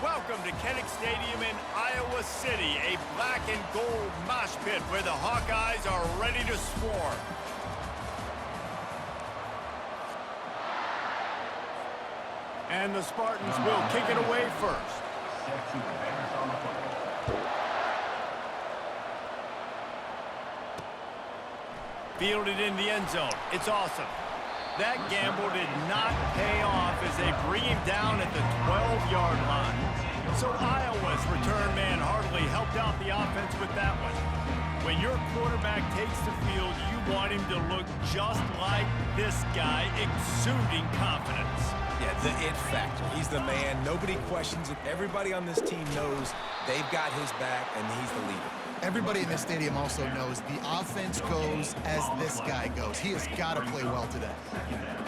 Welcome to Kinnick Stadium in Iowa City, a black and gold mosh pit where the Hawkeyes are ready to swarm. And the Spartans will kick it away first. Fielded in the end zone. It's awesome. That gamble did not pay off as they bring him down at the 12-yard line. So Iowa's return man hardly helped out the offense with that one. When your quarterback takes the field, you want him to look just like this guy, exuding confidence. Yeah, the it factor. He's the man. Nobody questions it. Everybody on this team knows they've got his back, and he's the leader. Everybody in this stadium also knows the offense goes as this guy goes. He has got to play well today.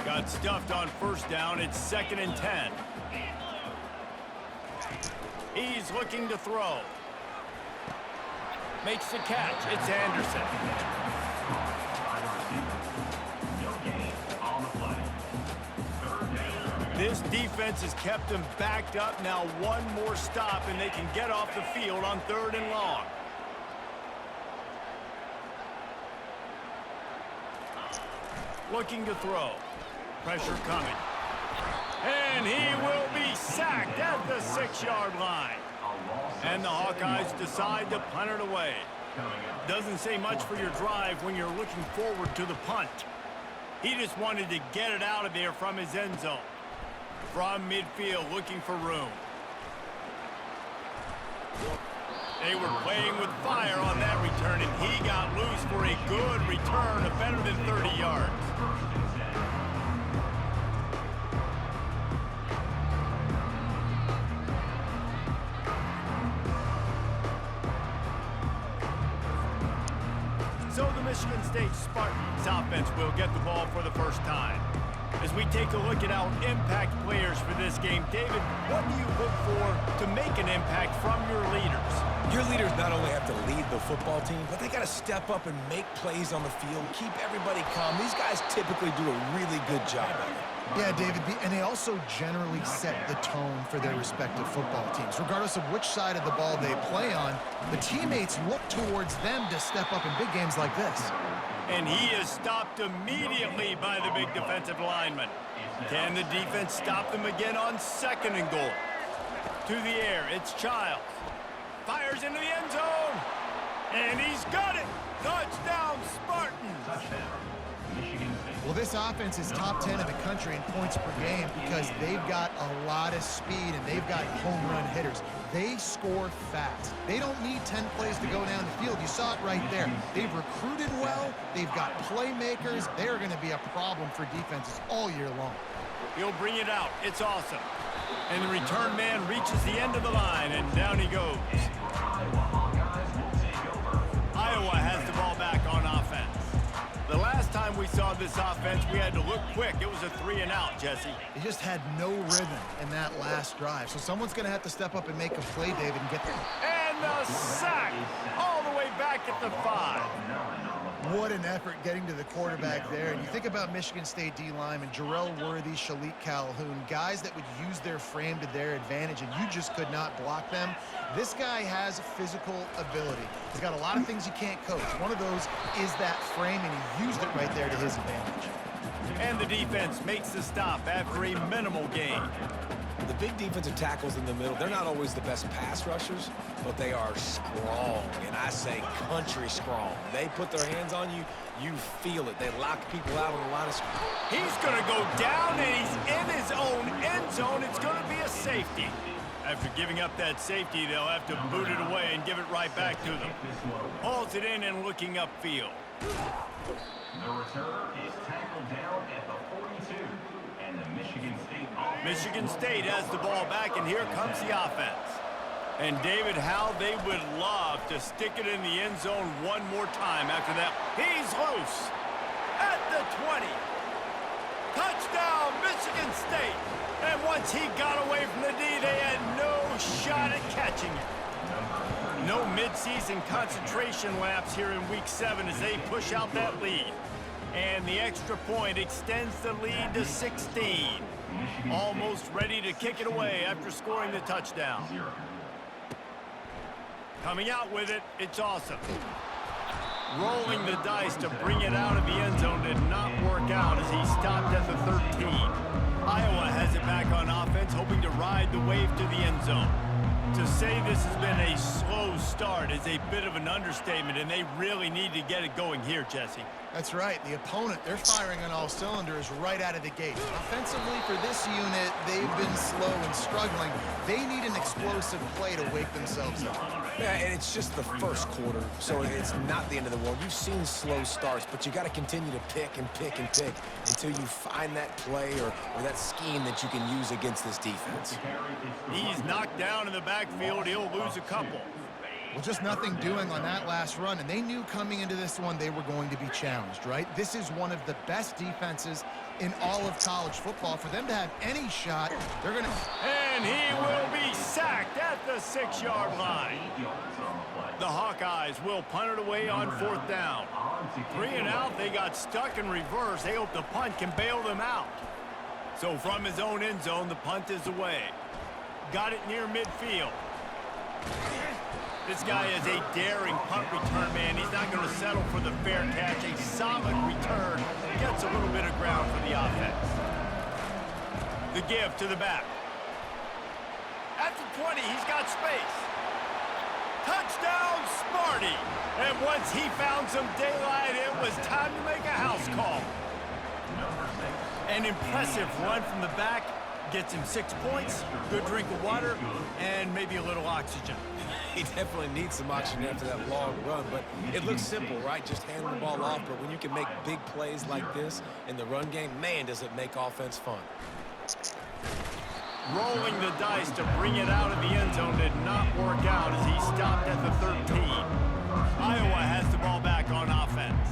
Got stuffed on first down. It's 2nd and 10. He's looking to throw. Makes the catch. It's Anderson. This defense has kept them backed up. Now one more stop, and they can get off the field on 3rd and long. Looking to throw. Pressure coming. And he will be sacked at the 6-yard line. And the Hawkeyes decide to punt it away. Doesn't say much for your drive when you're looking forward to the punt. He just wanted to get it out of there from his end zone. From midfield, looking for room. They were playing with fire on that return, and he got loose for a good return of better than 30 yards. So the Michigan State Spartans offense will get the ball for the first time. As we take a look at our impact players for this game, David, what do you look for to make an impact from your leaders? Your leaders not only have to lead the football team, but they got to step up and make plays on the field, keep everybody calm. These guys typically do a really good job of it. Yeah, David, and they also generally set the tone for their respective football teams. Regardless of which side of the ball they play on, the teammates look towards them to step up in big games like this. And he is stopped immediately by the big defensive lineman. Can the defense stop them again on 2nd and goal? To the air, it's Childs. Fires into the end zone. And he's got it. Touchdown, Spartans. Well, this offense is top 10 in the country in points per game because they've got a lot of speed and they've got home run hitters. They score fast. They don't need 10 plays to go down the field. You saw it right there. They've recruited well. They've got playmakers. They're going to be a problem for defenses all year long. He'll bring it out. It's awesome. And the return man reaches the end of the line, and down he goes. Iowa has the ball back on offense. The last time we saw this offense, we had to look quick. It was a 3-and-out, Jesse. They just had no rhythm in that last drive. So someone's going to have to step up and make a play, David, and get there. And the sack all the way back at the 5. What an effort getting to the quarterback there. And you think about Michigan State D-linemen, Jarrell Worthy, Shalik Calhoun, guys that would use their frame to their advantage, and you just could not block them. This guy has physical ability. He's got a lot of things you can't coach. One of those is that frame, and he used it right there to his advantage. And the defense makes the stop after a minimal gain. The big defensive tackles in the middle, they're not always the best pass rushers, but they are strong, and I say country strong. They put their hands on you, you feel it. They lock people out on the line of scrimmage. He's going to go down, and he's in his own end zone. It's going to be a safety. After giving up that safety, they'll have to boot it away and give it right back to them. Hauls it in and looking upfield. The returner is tackled down at the 42, and the Michigan State has the ball back, and here comes the offense. And David, how they would love to stick it in the end zone one more time after that. He's loose at the 20. Touchdown, Michigan State. And once Once he got away from the D, they had no shot at catching it. No midseason concentration laps here in Week 7 as they push out that lead. And the extra point extends the lead to 16. Almost ready to kick it away after scoring the touchdown. Coming out with it, it's awesome. Rolling the dice to bring it out of the end zone did not work out as he stopped at the 13. Iowa has it back on offense, hoping to ride the wave to the end zone. To say this has been a slow start is a bit of an understatement, and they really need to get it going here, Jesse. That's right. The opponent, they're firing on all cylinders right out of the gate. Offensively, for this unit, they've been slow and struggling. They need an explosive play to wake themselves up. Yeah, and it's just the first quarter, so it's not the end of the world. You've seen slow starts, but you got to continue to pick and pick and pick until you find that play or that scheme that you can use against this defense. He's knocked down in the backfield. He'll lose a couple. Well, just nothing doing on that last run, and they knew coming into this one they were going to be challenged, right? This is one of the best defenses in all of college football. For them to have any shot, they're going to... And he will be sacked at the 6-yard line. The Hawkeyes will punt it away on 4th down. 3 and out, they got stuck in reverse. They hope the punt can bail them out. So from his own end zone, the punt is away. Got it near midfield. This guy is a daring punt return man. He's not going to settle for the fair catch. A solid return gets a little bit of ground for the offense. The give to the back. At the 20, he's got space. Touchdown, Sparty. And once he found some daylight, it was time to make a house call. An impressive run from the back. Gets him 6 points, good drink of water, and maybe a little oxygen. He definitely needs some oxygen after that long run, but it looks simple, right? Just handing the ball off, but when you can make big plays like this in the run game, man, does it make offense fun. Rolling the dice to bring it out of the end zone did not work out as he stopped at the 13. Iowa has the ball back on offense.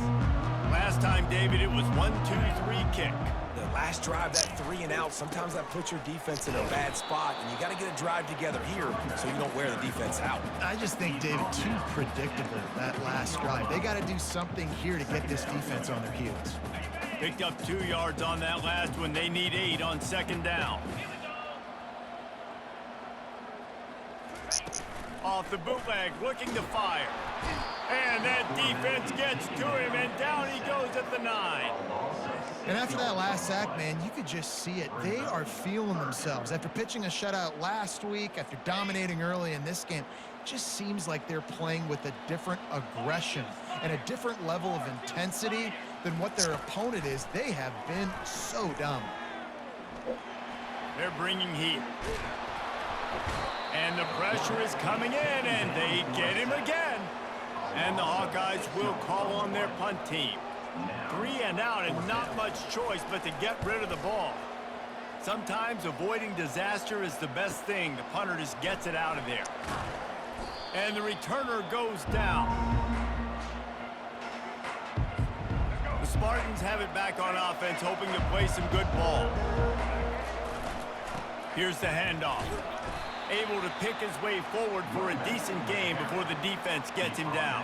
Last time, David, it was 1-2-3 kick. The last drive, that 3 and out, sometimes that puts your defense in a bad spot, and you got to get a drive together here so you don't wear the defense out. I just think, David, too predictable, that last drive. They got to do something here to get this defense on their heels. Picked up 2 yards on that last one. They need 8 on 2nd down. Off the bootleg, looking to fire. And that defense gets to him, and down he goes at the 9. And after that last sack, man, you could just see it. They are feeling themselves. After pitching a shutout last week, after dominating early in this game, it just seems like they're playing with a different aggression and a different level of intensity than what their opponent is. They have been so dominant. They're bringing heat. And the pressure is coming in, and they get him again. And the Hawkeyes will call on their punt team. 3 and out, and not much choice but to get rid of the ball. Sometimes avoiding disaster is the best thing. The punter just gets it out of there. And the returner goes down. The Spartans have it back on offense, hoping to play some good ball. Here's the handoff. Able to pick his way forward for a decent game before the defense gets him down.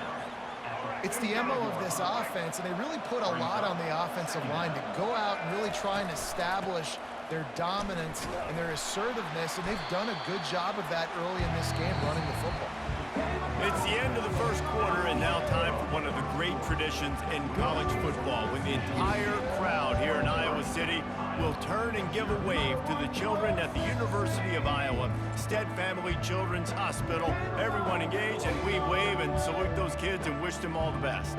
It's the MO of this offense, and they really put a lot on the offensive line to go out and really try and establish their dominance and their assertiveness, and they've done a good job of that early in this game running the football. It's the end of the first quarter, and now time for one of the great traditions in college football, when the entire crowd here in Iowa City will turn and give a wave to the children at the University of Iowa, Stead Family Children's Hospital. Everyone engaged, and we wave and salute those kids and wish them all the best.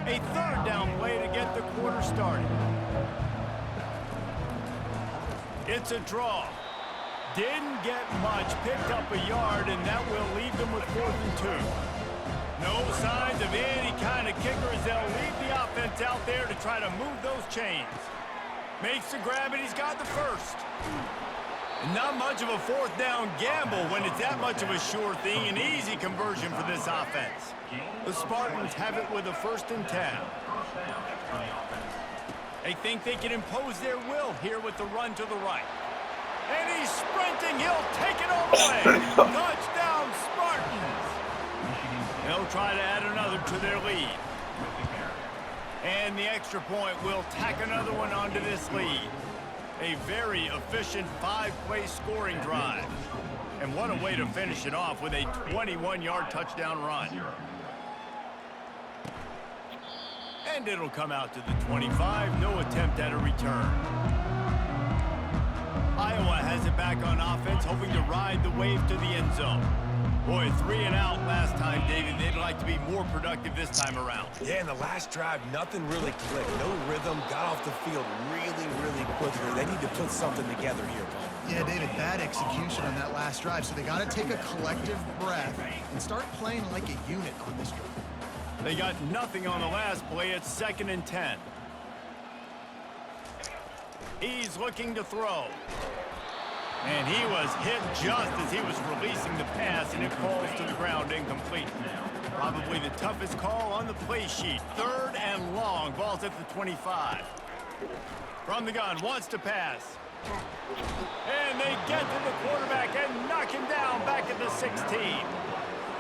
A 3rd down play to get the quarter started. It's a draw. Didn't get much, picked up a yard, and that will leave them with 4th and 2. No signs of any kind of kicker as they'll leave the offense out there to try to move those chains. Makes the grab, and he's got the first. Not much of a fourth down gamble when it's that much of a sure thing. An easy conversion for this offense. The Spartans have it with a 1st and 10. They think they can impose their will here with the run to the right. And he's sprinting. He'll take it all the way. Touchdown, Spartans. They'll try to add another to their lead. And the extra point will tack another one onto this lead. A very efficient 5-play scoring drive. And what a way to finish it off with a 21-yard touchdown run. And it'll come out to the 25. No attempt at a return. Iowa has it back on offense, hoping to ride the wave to the end zone. Boy, 3 and out last time, David. They'd like to be more productive this time around. Yeah, in the last drive, nothing really clicked. No rhythm, got off the field really quickly. They need to put something together here, Paul. Yeah, David, bad execution on that last drive, so they got to take a collective breath and start playing like a unit on this drive. They got nothing on the last play. It's 2nd and 10. He's looking to throw. And he was hit just as he was releasing the pass, and it falls to the ground incomplete. Probably the toughest call on the play sheet. 3rd and long. Ball's at the 25. From the gun, wants to pass. And they get to the quarterback and knock him down back at the 16.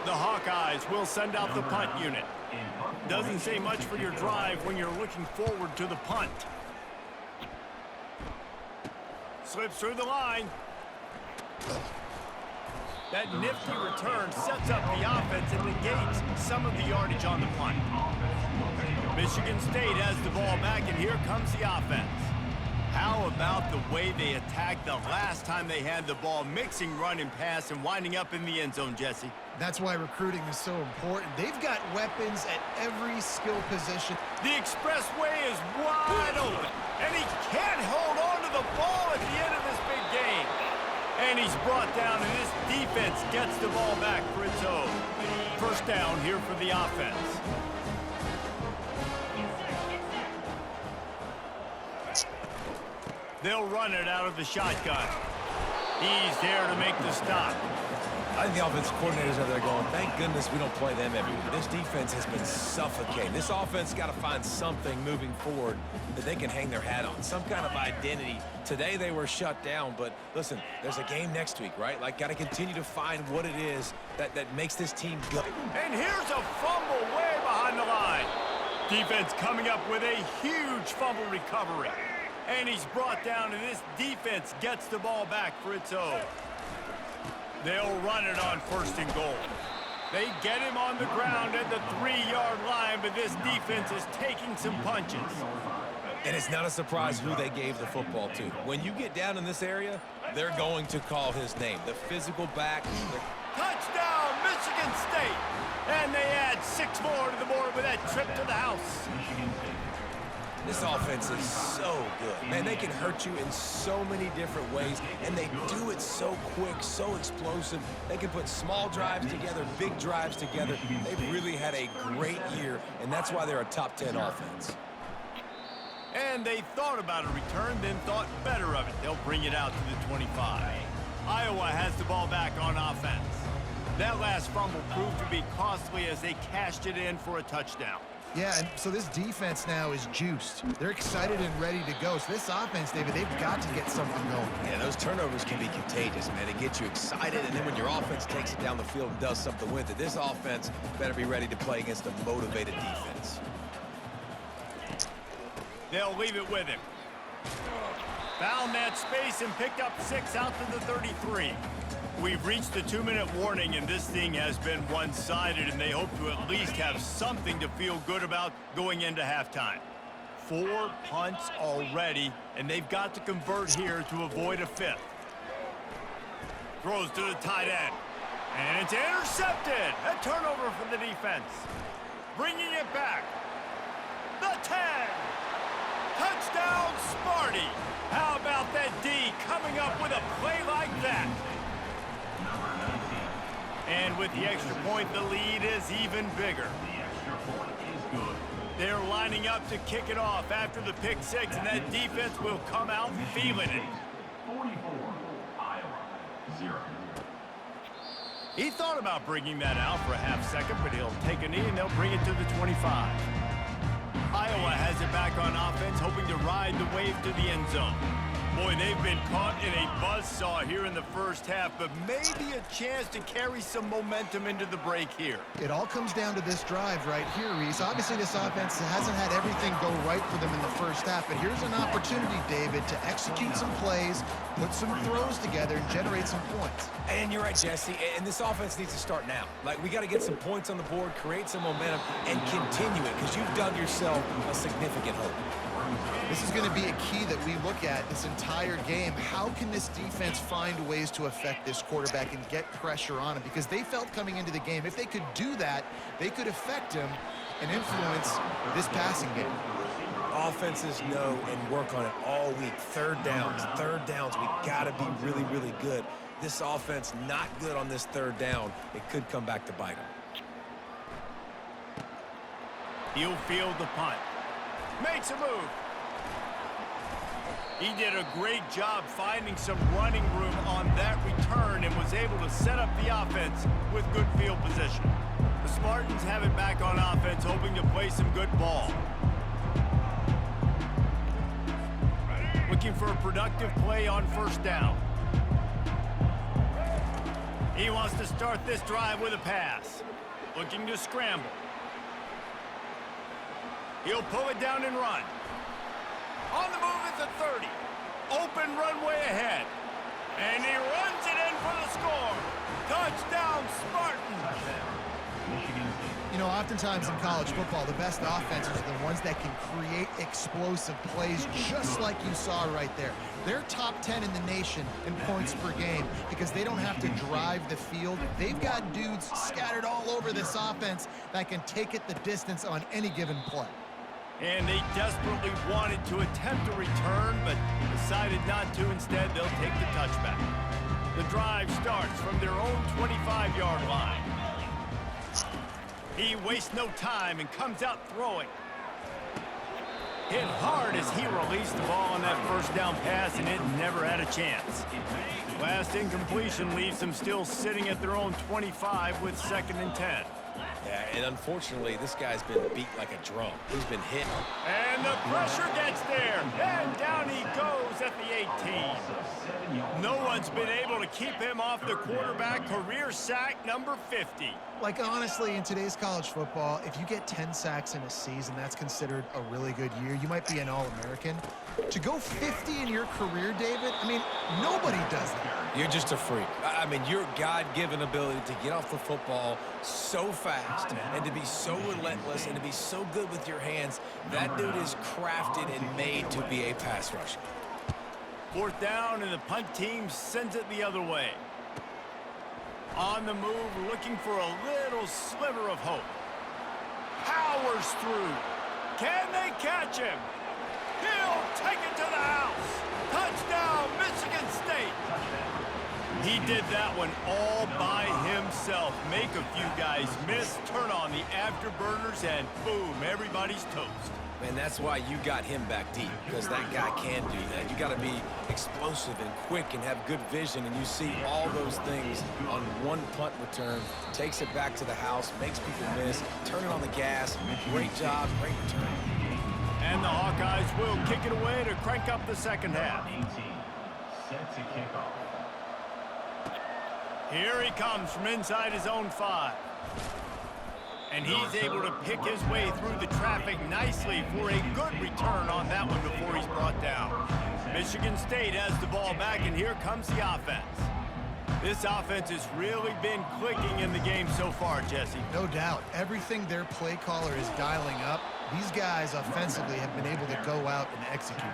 The Hawkeyes will send out the punt unit. Doesn't say much for your drive when you're looking forward to the punt. Slips through the line. That nifty return sets up the offense and negates some of the yardage on the punt. Michigan State has the ball back, and here comes the offense. How about the way they attacked the last time they had the ball, mixing run and pass and winding up in the end zone, Jesse? That's why recruiting is so important. They've got weapons at every skill position. The expressway is wide open, and he can't hold on to the ball at the end of this big game. And he's brought down, and this defense gets the ball back for its own. 1st down here for the offense. They'll run it out of the shotgun. He's there to make the stop. I think the offensive coordinators are there going, thank goodness we don't play them every week. This defense has been suffocating. This offense got to find something moving forward that they can hang their hat on, some kind of identity. Today they were shut down, but listen, there's a game next week, right? Like, got to continue to find what it is that makes this team go. And here's a fumble way behind the line. Defense coming up with a huge fumble recovery. And he's brought down, and this defense gets the ball back for its own. They'll run it on 1st and goal. They get him on the ground at the 3-yard line, but this defense is taking some punches. And it's not a surprise who they gave the football to. When you get down in this area, they're going to call his name. The physical back. Touchdown, Michigan State! And they add 6 more to the board with that trip to the house. This offense is so good. Man, they can hurt you in so many different ways, and they do it so quick, so explosive. They can put small drives together, big drives together. They've really had a great year, and that's why they're a top 10 offense. And they thought about a return, then thought better of it. They'll bring it out to the 25. Iowa has the ball back on offense. That last fumble proved to be costly as they cashed it in for a touchdown. Yeah, and so this defense now is juiced. They're excited and ready to go. So this offense, David, they've got to get something going. Yeah, those turnovers can be contagious, man. They get you excited, and then when your offense takes it down the field and does something with it, this offense better be ready to play against a motivated defense. They'll leave it with him. Found that space and picked up 6 out to the 33. We've reached the 2-minute warning, and this thing has been one-sided, and they hope to at least have something to feel good about going into halftime. 4 punts already, and they've got to convert here to avoid a 5th. Throws to the tight end, and it's intercepted. A turnover for the defense. Bringing it back. The 10. Touchdown, Sparty. How about that D coming up with a play like that? And with the extra point, the lead is even bigger. The extra point is good. They're lining up to kick it off after the pick 6, and that defense will come out feeling it. 44. 0. He thought about bringing that out for a half second, but he'll take a knee and they'll bring it to the 25. Iowa has it back on offense, hoping to ride the wave to the end zone. Boy, they've been caught in a buzzsaw here in the first half, but maybe a chance to carry some momentum into the break here. It all comes down to this drive right here, Reese. Obviously, this offense hasn't had everything go right for them in the first half, but here's an opportunity, David, to execute some plays, put some throws together, and generate some points. And you're right, Jesse, and this offense needs to start now. Like, we got to get some points on the board, create some momentum, and continue it, because you've dug yourself a significant hole. This is going to be a key that we look at this entire game. How can this defense find ways to affect this quarterback and get pressure on him? Because they felt coming into the game, if they could do that, they could affect him and influence this passing game. Offenses know and work on it all week. Third downs, we got to be really, really good. This offense not good on this third down. It could come back to bite them. He'll field the punt. Makes a move. He did a great job finding some running room on that return and was able to set up the offense with good field position. The Spartans have it back on offense, hoping to play some good ball. Looking for a productive play on first down. He wants to start this drive with a pass. Looking to scramble. He'll pull it down and run. On the move at the 30. Open runway ahead. And he runs it in for the score. Touchdown, Spartans. You know, oftentimes in college football, the best offenses are the ones that can create explosive plays, just like you saw right there. They're top 10 in the nation in points per game because they don't have to drive the field. They've got dudes scattered all over this offense that can take it the distance on any given play. And they desperately wanted to attempt a return, but decided not to. Instead, they'll take the touchback. The drive starts from their own 25-yard line. He wastes no time and comes out throwing. Hit hard as he released the ball on that first down pass, and it never had a chance. Last incompletion leaves them still sitting at their own 25 with 2nd and 10. Yeah, and unfortunately, this guy's been beat like a drum. He's been hit. And the pressure gets there. And down he goes at the 18. No one's been able to keep him off the quarterback. Career sack number 50. Like, honestly, in today's college football, if you get 10 sacks in a season, that's considered a really good year. You might be an All-American. To go 50 in your career, David, I mean, nobody does that. You're just a freak. I mean, your God-given ability to get off the football so fast and to be so relentless and to be so good with your hands, that dude is crafted and made to be a pass rusher. 4th down, and the punt team sends it the other way. On the move, looking for a little sliver of hope. Powers through. Can they catch him? He'll take it to the house. Touchdown, Michigan State. He did that one all by himself. Make a few guys miss, turn on the afterburners, and boom, everybody's toast. And that's why you got him back deep, because that guy can do that. You got to be explosive and quick and have good vision, and you see all those things on one punt return. Takes it back to the house, makes people miss, turning on the gas. Great job, great return. And the Hawkeyes will kick it away to crank up the second half. Set to kick off. Here he comes from inside his own 5. And he's able to pick his way through the traffic nicely for a good return on that one before he's brought down. Michigan State has the ball back, and here comes the offense. This offense has really been clicking in the game so far, Jesse. No doubt. Everything their play caller is dialing up, these guys offensively have been able to go out and execute.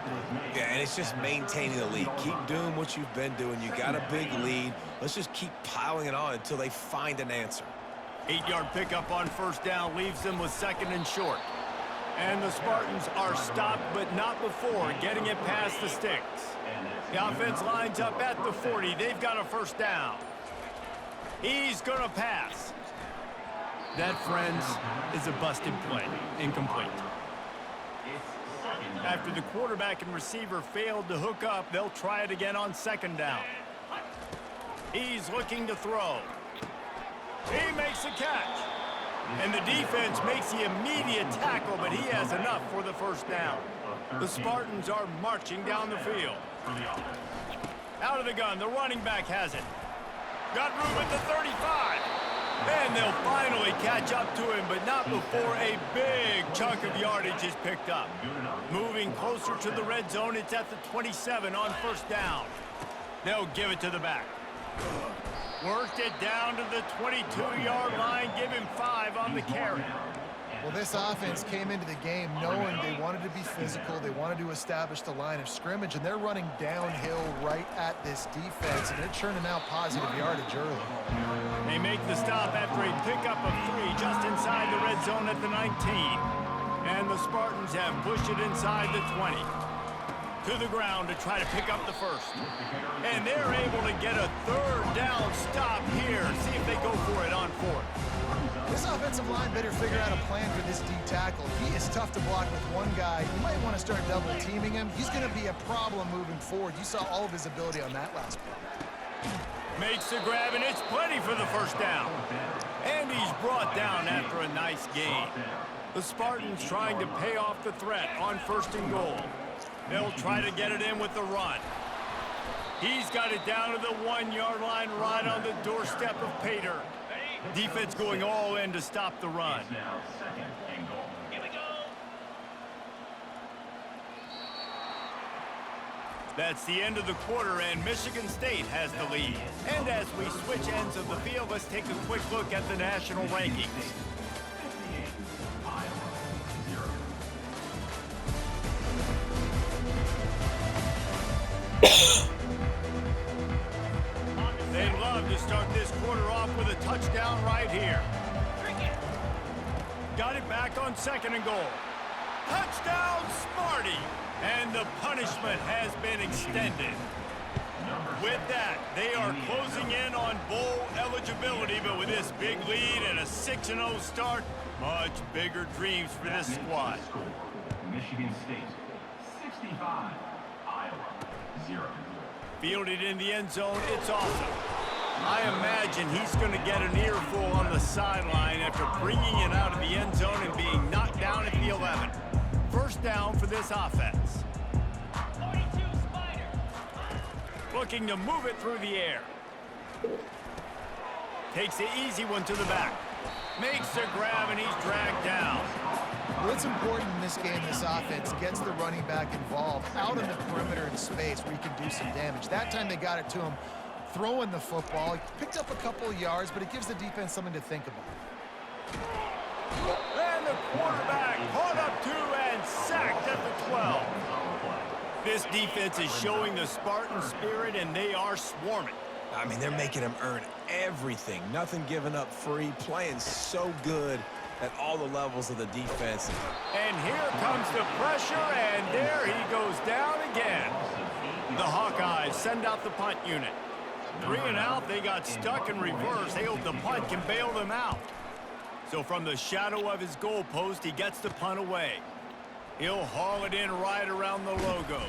Yeah, and it's just maintaining the lead. Keep doing what you've been doing. You got a big lead. Let's just keep piling it on until they find an answer. 8-yard pickup on first down leaves them with 2nd and short. And the Spartans are stopped, but not before getting it past the sticks. The offense lines up at the 40. They've got a first down. He's going to pass. That, friends, is a busted play. Incomplete. After the quarterback and receiver failed to hook up, they'll try it again on 2nd down. He's looking to throw. He makes the catch. And the defense makes the immediate tackle, but he has enough for the first down. The Spartans are marching down the field. Out of the gun, the running back has it. Got room at the 35. And they'll finally catch up to him, but not before a big chunk of yardage is picked up. Moving closer to the red zone, it's at the 27 on first down. They'll give it to the back. Worked it down to the 22-yard line, give him 5 on the carry. Well, this offense came into the game knowing they wanted to be physical, they wanted to establish the line of scrimmage, and they're running downhill right at this defense, and they're churning out positive yardage early. They make the stop after a pickup of 3 just inside the red zone at the 19. And the Spartans have pushed it inside the 20. To the ground to try to pick up the first. And they're able to get a third down stop here. See if they go for it on 4th. This offensive line better figure out a plan for this D tackle. He is tough to block with one guy. You might want to start double teaming him. He's going to be a problem moving forward. You saw all of his ability on that last play. Makes the grab, and it's plenty for the first down. And he's brought down after a nice gain. The Spartans trying to pay off the threat on 1st and goal. They'll try to get it in with the run. He's got it down to the 1-yard line right on the doorstep of Pater. Defense going all in to stop the run. Now 2nd and goal. Here we go. That's the end of the quarter, and Michigan State has the lead. And as we switch ends of the field, let's take a quick look at the national rankings. 58, Iowa, 0. They'd love to start this quarter off with a touchdown right here. Got it back on 2nd and goal. Touchdown, Sparty! And the punishment has been extended. With that, they are closing in on bowl eligibility, but with this big lead and a 6-0 start, much bigger dreams for this squad. Michigan State, 65, Iowa, 0. Fielded in the end zone, it's awesome. I imagine he's going to get an earful on the sideline after bringing it out of the end zone and being knocked down at the 11. First down for this offense. 42 Spider. Looking to move it through the air. Takes the easy one to the back. Makes the grab, and he's dragged down. Well, it's important in this game, this offense gets the running back involved out in the perimeter in space where he can do some damage. That time they got it to him throwing the football. He picked up a couple of yards, but it gives the defense something to think about. And the quarterback caught up to and sacked at the 12. This defense is showing the Spartan spirit, and they are swarming. I mean, they're making him earn everything. Nothing given up free, playing so good at all the levels of the defense. And here comes the pressure, and there he goes down again. The Hawkeyes send out the punt unit. 3 and out, they got stuck in reverse. They hope the punt can bail them out. So from the shadow of his goalpost, he gets the punt away. He'll haul it in right around the logo.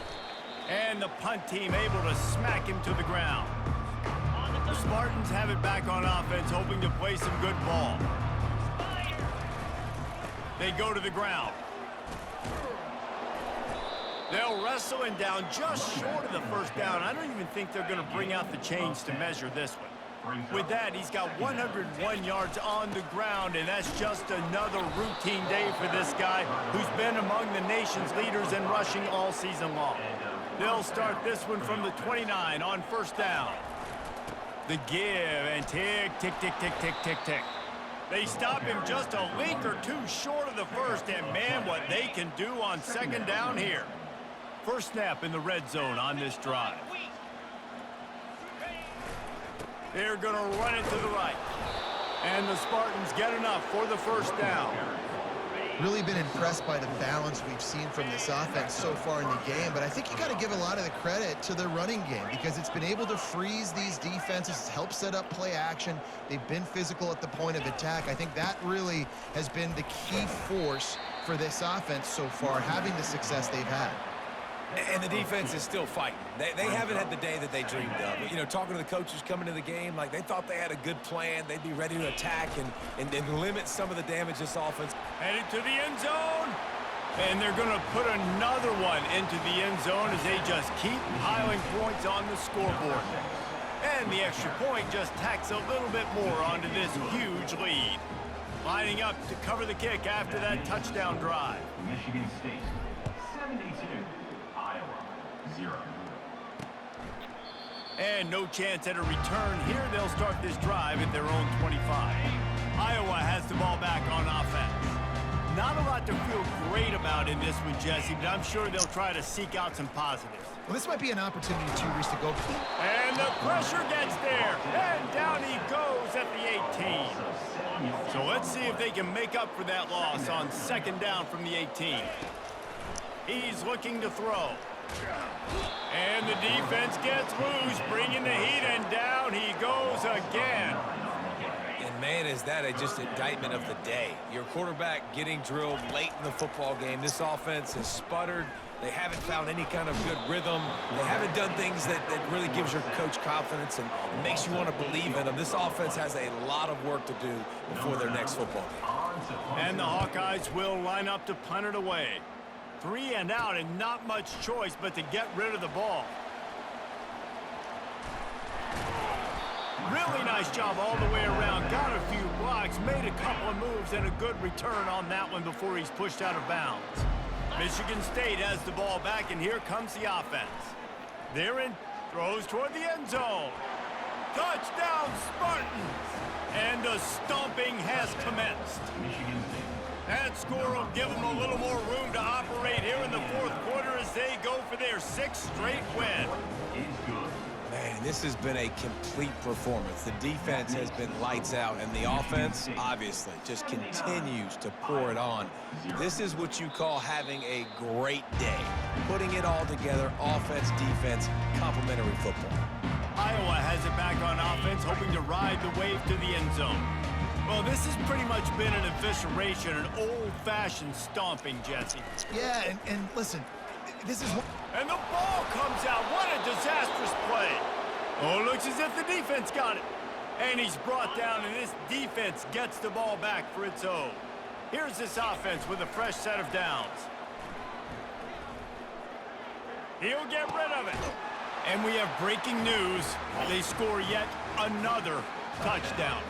And the punt team able to smack him to the ground. The Spartans have it back on offense, hoping to play some good ball. They go to the ground. They'll wrestle him down just short of the first down. I don't even think they're going to bring out the chains to measure this one. With that, he's got 101 yards on the ground, and that's just another routine day for this guy who's been among the nation's leaders in rushing all season long. They'll start this one from the 29 on first down. The give, and tick, tick, tick, tick, tick, tick, tick. They stop him just a link or two short of the first, and man, what they can do on 2nd down here. First snap in the red zone on this drive. They're going to run it to the right. And the Spartans get enough for the first down. Really been impressed by the balance we've seen from this offense so far in the game, but I think you got to give a lot of the credit to the running game because it's been able to freeze these defenses, help set up play action. They've been physical at the point of attack. I think that really has been the key force for this offense so far, having the success they've had. And the defense is still fighting. They haven't had the day that they dreamed of. You know, talking to the coaches coming to the game, like they thought they had a good plan. They'd be ready to attack and limit some of the damage this offense. Headed to the end zone. And they're going to put another one into the end zone as they just keep piling points on the scoreboard. And the extra point just tacks a little bit more onto this huge lead. Lining up to cover the kick after that touchdown drive. Michigan State, 72. Iowa, 0. And no chance at a return here. They'll start this drive at their own 25. Iowa has the ball back on offense. Not a lot to feel great about in this one, Jesse, but I'm sure they'll try to seek out some positives. Well, this might be an opportunity, too, Reese, to go. And the pressure gets there. And down he goes at the 18. So let's see if they can make up for that loss on second down from the 18. He's looking to throw. And the defense gets loose, bringing the heat, and down he goes again. And, man, is that just indictment of the day. Your quarterback getting drilled late in the football game. This offense has sputtered. They haven't found any kind of good rhythm. They haven't done things that really gives your coach confidence and makes you want to believe in them. This offense has a lot of work to do before their next football game. And the Hawkeyes will line up to punt it away. 3 and out and not much choice but to get rid of the ball. Really nice job all the way around. Got a few blocks, made a couple of moves, and a good return on that one before he's pushed out of bounds. Michigan State has the ball back, and here comes the offense. They're in, throws toward the end zone. Touchdown, Spartans! And the stomping has commenced. That score will give them a little more room to operate here in the fourth quarter as they go for their 6th straight win. Man, this has been a complete performance. The defense has been lights out, and the offense, obviously, just continues to pour it on. This is what you call having a great day. Putting it all together, offense, defense, complementary football. Iowa has it back on offense, hoping to ride the wave to the end zone. Well, this has pretty much been an evisceration, an old-fashioned stomping, Jesse. Yeah, and listen, this is... And the ball comes out. What a disastrous play. Oh, looks as if the defense got it. And he's brought down, and this defense gets the ball back for its own. Here's this offense with a fresh set of downs. He'll get rid of it. And we have breaking news. They score yet another touchdown.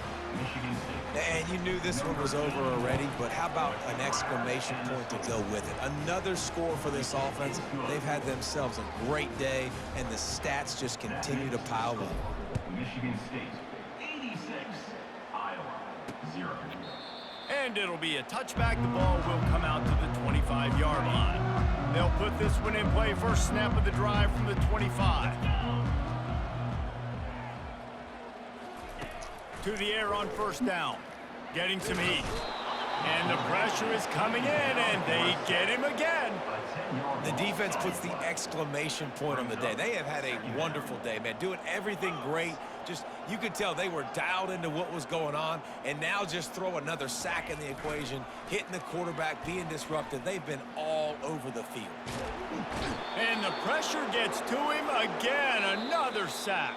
And you knew this one was over already, but how about an exclamation point to go with it? Another score for this offense. They've had themselves a great day, and the stats just continue to pile up. Michigan State, 86. Iowa, 0. And it'll be a touchback. The ball will come out to the 25-yard line. They'll put this one in play. First snap of the drive from the 25. To the air on first down. Getting some heat. And the pressure is coming in, and they get him again. The defense puts the exclamation point on the day. They have had a wonderful day, man. Doing everything great. Just, you could tell they were dialed into what was going on, and now just throw another sack in the equation, hitting the quarterback, being disruptive. They've been all over the field. And the pressure gets to him again. Another sack.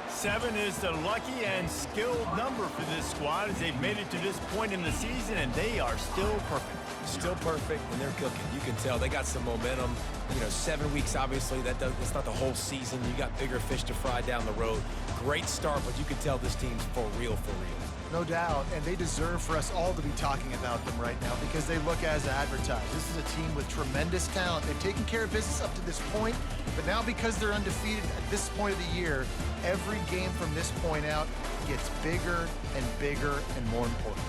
7 is the lucky and skilled number for this squad as they've made it to this point in the season, and they are still perfect. Still perfect, and they're cooking. You can tell they got some momentum. You know, 7 weeks, obviously, that's not the whole season. You got bigger fish to fry down the road. Great start, but you can tell this team's for real, for real. No doubt, and they deserve for us all to be talking about them right now because they look as advertised. This is a team with tremendous talent. They've taken care of business up to this point, but now because they're undefeated at this point of the year, every game from this point out gets bigger and bigger and more important.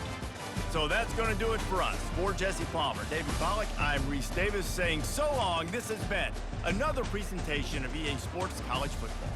So that's going to do it for us. For Jesse Palmer, David Pollack, I'm Reese Davis saying so long. This has been another presentation of EA Sports College Football.